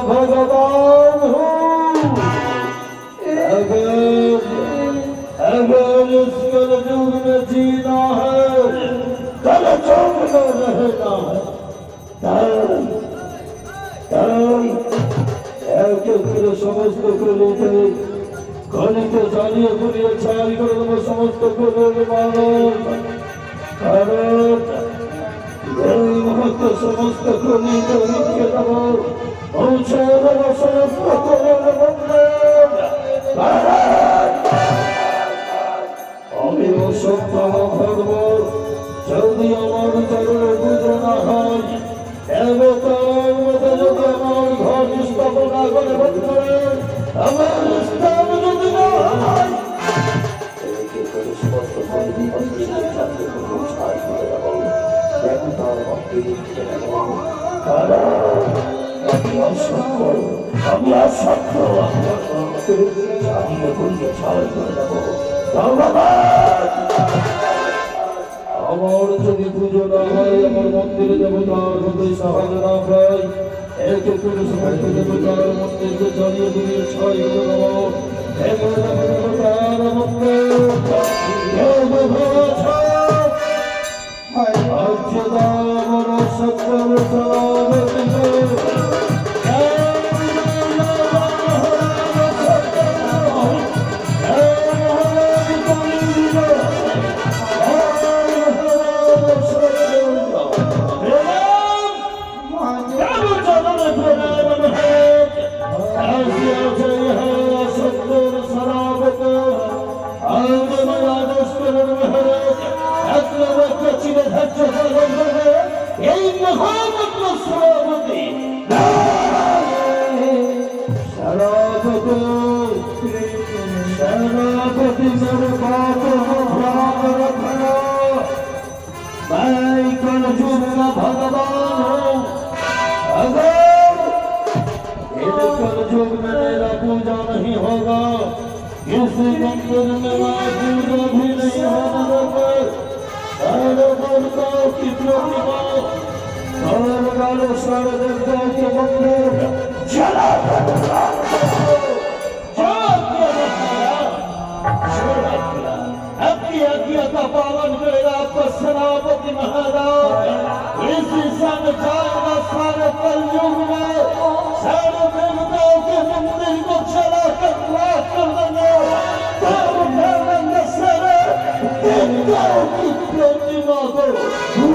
भगवान हूँ। अगर इस कलयुग में जीना है, कलयुग में रहना है, समस्त को लेते गणित जानिए गुलिए छाई कर समस्त को लोग मानो समस्त को लेते समस्त को আমি অসভ্য ধর্ম যদি আমার চরণ বুঝনা হয় যদি আমার ঘর স্থাপনা করে আমার স্থান যদি না হয় সমস্ত আমি অসভ্য ছাড় করে দেবো। আমার যদি পুজো না হয় আমার মন্দিরে দেবতার মধ্যে সাহায্য না পাই এক করে সমস্ত দেবতার মন্দিরকে জ্বালিয়ে দিয়ে ছয় করে দেবো। দেবতার মন্দির এই মহামন্ত্র সভাপতি सेनापति मैं कलयुग का भगवान हूँ। अगर इस कलयुग में मेरा पूजा नहीं होगा, इस मंदिर में मैं पूजा भी नहीं होने पर सारे देवताओं की प्रतिमा सारे देवताओं के मंदिर जला आज्ञा का पालन करेगा आपका सेनापति महाराज। इसी समय जाएगा सारे कलयुग में सारे देवताओं के मंदिर को चला कर लाख कर देंगे, तब उठाएंगे सारे देवताओं की प्रतिमा को।